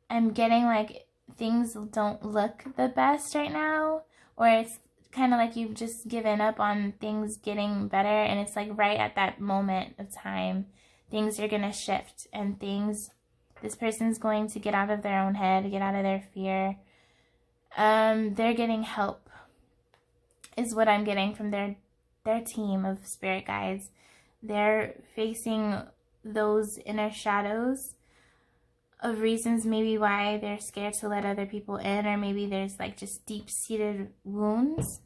Speaker 1: I'm getting like things don't look the best right now, or it's kind of like you've just given up on things getting better, and it's like right at that moment of time things are going to shift, and this person's going to get out of their own head, get out of their fear. They're getting help is what I'm getting from their team of spirit guides. They're facing those inner shadows of reasons maybe why they're scared to let other people in, or maybe there's like just deep-seated wounds.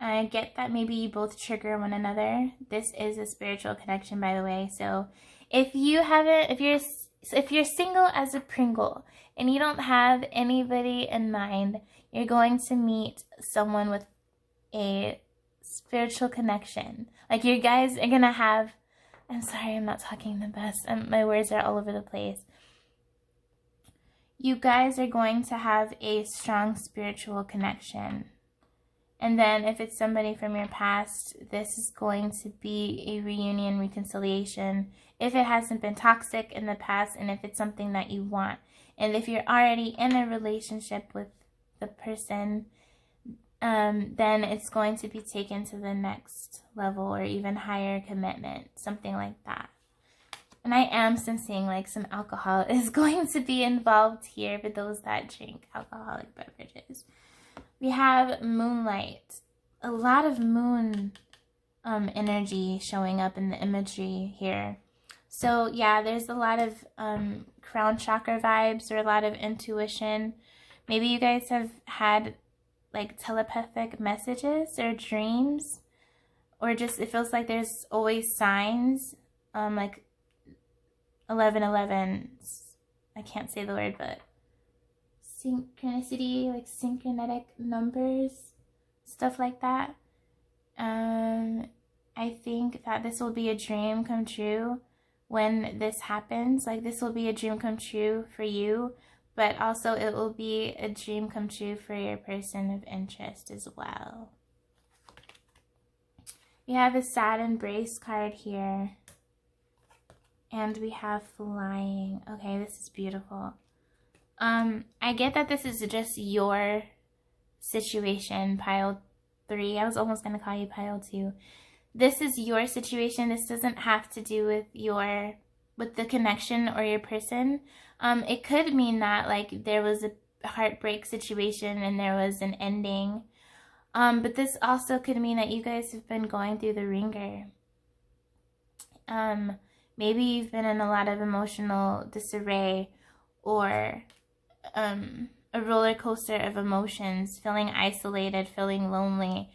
Speaker 1: I get that maybe you both trigger one another. This is a spiritual connection, by the way. So if you're single as a Pringle and you don't have anybody in mind, you're going to meet someone with a spiritual connection. Like, you guys are gonna have, I'm sorry, I'm not talking the best. My words are all over the place. You guys are going to have a strong spiritual connection. And then if it's somebody from your past, this is going to be a reunion, reconciliation, if it hasn't been toxic in the past, and if it's something that you want. And if you're already in a relationship with the person, then it's going to be taken to the next level or even higher commitment, something like that. And I am sensing like some alcohol is going to be involved here for those that drink alcoholic beverages. We have moonlight, a lot of moon energy showing up in the imagery here. So yeah, there's a lot of crown chakra vibes, or a lot of intuition. Maybe you guys have had like telepathic messages or dreams, or just it feels like there's always signs, like 1111. I can't say the word, but synchronicity, like synchronetic numbers, stuff like that. I think that this will be a dream come true when this happens. Like, this will be a dream come true for you, but also it will be a dream come true for your person of interest as well. We have a sad embrace card here, and we have flying. Okay, this is beautiful. I get that this is just your situation, pile 3. I was almost going to call you pile 2. This is your situation. This doesn't have to do with the connection or your person. It could mean that like there was a heartbreak situation and there was an ending. But this also could mean that you guys have been going through the ringer. Maybe you've been in a lot of emotional disarray, or a roller coaster of emotions, feeling isolated, feeling lonely.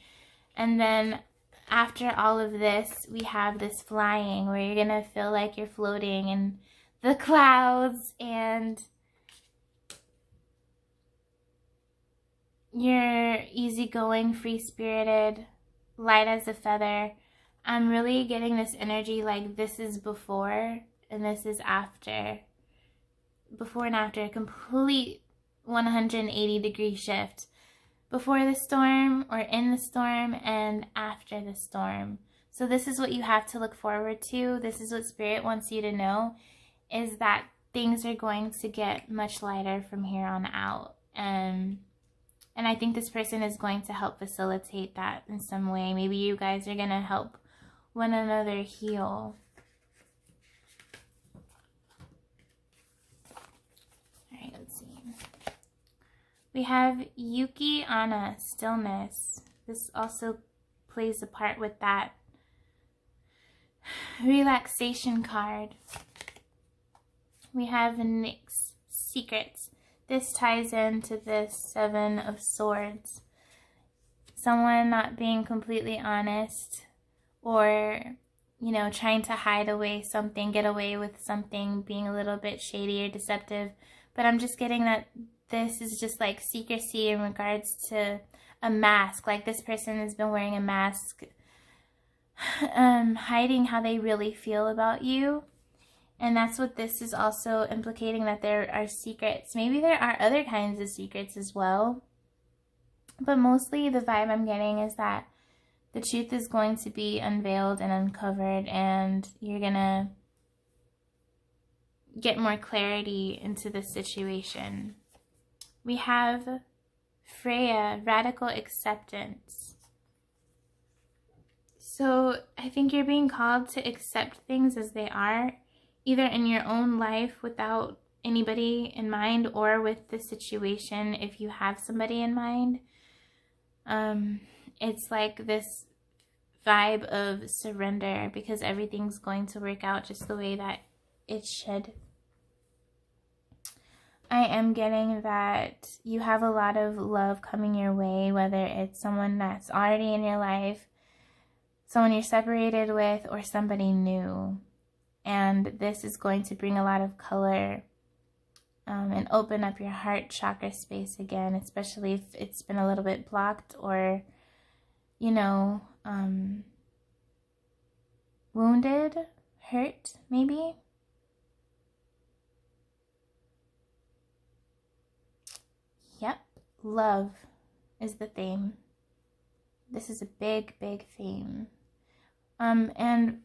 Speaker 1: And then after all of this, we have this flying, where you're going to feel like you're floating in the clouds, and you're easygoing, free-spirited, light as a feather. I'm really getting this energy like this is before and this is after. Before and after, a complete 180-degree shift. Before the storm, or in the storm, and after the storm. So this is what you have to look forward to. This is what Spirit wants you to know, is that things are going to get much lighter from here on out. And I think this person is going to help facilitate that in some way. Maybe you guys are going to help one another heal. Alright, let's see. We have Yuki Anna, stillness. This also plays a part with that relaxation card. We have Nyx, secrets. This ties into this 7 of Swords. Someone not being completely honest, or, you know, trying to hide away something, get away with something, being a little bit shady or deceptive. But I'm just getting that this is just like secrecy in regards to a mask. Like, this person has been wearing a mask, hiding how they really feel about you. And that's what this is also implicating, that there are secrets. Maybe there are other kinds of secrets as well. But mostly the vibe I'm getting is that the truth is going to be unveiled and uncovered, and you're going to get more clarity into the situation. We have Freya, radical acceptance. So I think you're being called to accept things as they are, either in your own life without anybody in mind, or with the situation if you have somebody in mind. It's like this vibe of surrender, because everything's going to work out just the way that it should. I am getting that you have a lot of love coming your way, whether it's someone that's already in your life, someone you're separated with, or somebody new. And this is going to bring a lot of color and open up your heart chakra space again, especially if it's been a little bit blocked or, you know, wounded, hurt, maybe. Yep, love is the theme. This is a big, big theme. And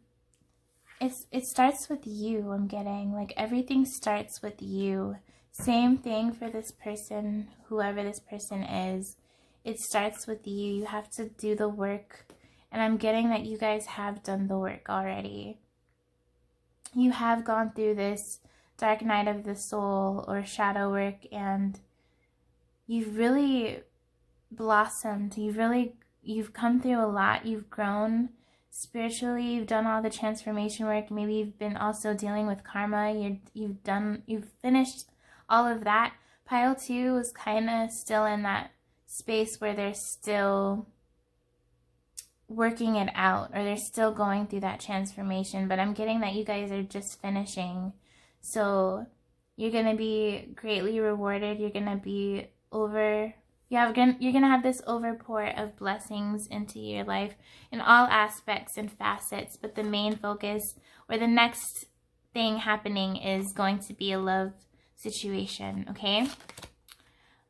Speaker 1: it starts with you, I'm getting. Like, everything starts with you. Same thing for this person, whoever this person is. It starts with you. You have to do the work. And I'm getting that you guys have done the work already. You have gone through this dark night of the soul or shadow work, and you've really blossomed. You've come through a lot. You've grown spiritually. You've done all the transformation work. Maybe you've been also dealing with karma. You've finished all of that. Pile 2 is kind of still in that space where they're still working it out, or they're still going through that transformation. But I'm getting that you guys are just finishing. So you're going to be greatly rewarded. You're going to be you're going to have this overpour of blessings into your life in all aspects and facets. But the main focus, or the next thing happening, is going to be a love situation, okay?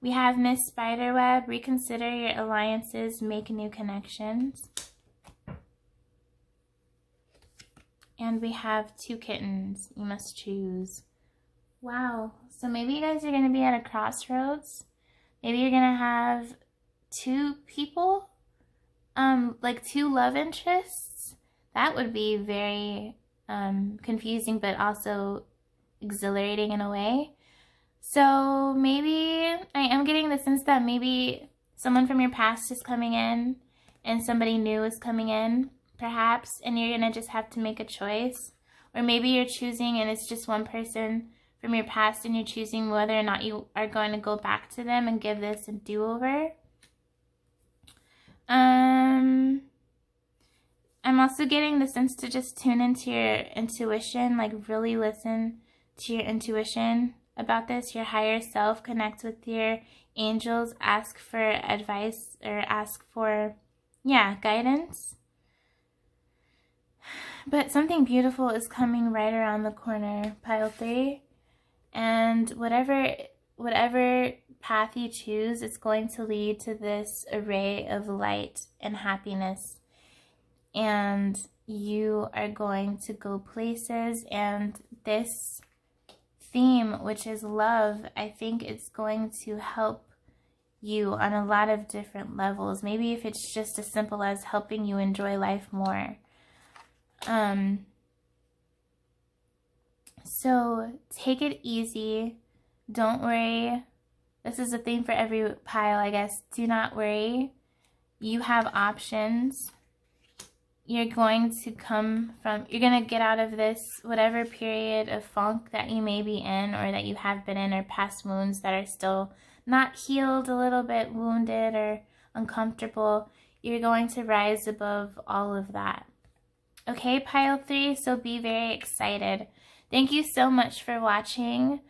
Speaker 1: We have Miss Spiderweb. Reconsider your alliances. Make new connections. And we have 2 kittens. You must choose. Wow. So maybe you guys are going to be at a crossroads. Maybe you're going to have 2 people, like 2 love interests. That would be very confusing, but also exhilarating in a way. So maybe I am getting the sense that maybe someone from your past is coming in and somebody new is coming in, perhaps, and you're going to just have to make a choice. Or maybe you're choosing and it's just one person from your past and you're choosing whether or not you are going to go back to them and give this a do-over. I'm also getting the sense to just tune into your intuition, like really listen to your intuition about this, your higher self, connect with your angels, ask for advice or ask for, guidance. But something beautiful is coming right around the corner, Pile 3. And whatever path you choose, it's going to lead to this array of light and happiness. And you are going to go places. And this theme, which is love, I think it's going to help you on a lot of different levels. Maybe if it's just as simple as helping you enjoy life more. So take it easy. Don't worry. This is a theme for every pile, I guess. Do not worry. You have options. You're going to get out of this, whatever period of funk that you may be in, or that you have been in, or past wounds that are still not healed, a little bit wounded or uncomfortable. You're going to rise above all of that. Okay, Pile 3, so be very excited. Thank you so much for watching.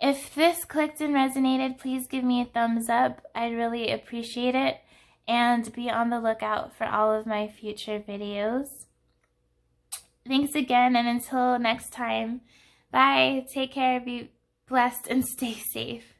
Speaker 1: If this clicked and resonated, please give me a thumbs up. I'd really appreciate it. And be on the lookout for all of my future videos. Thanks again, and until next time, bye. Take care, be blessed, and stay safe.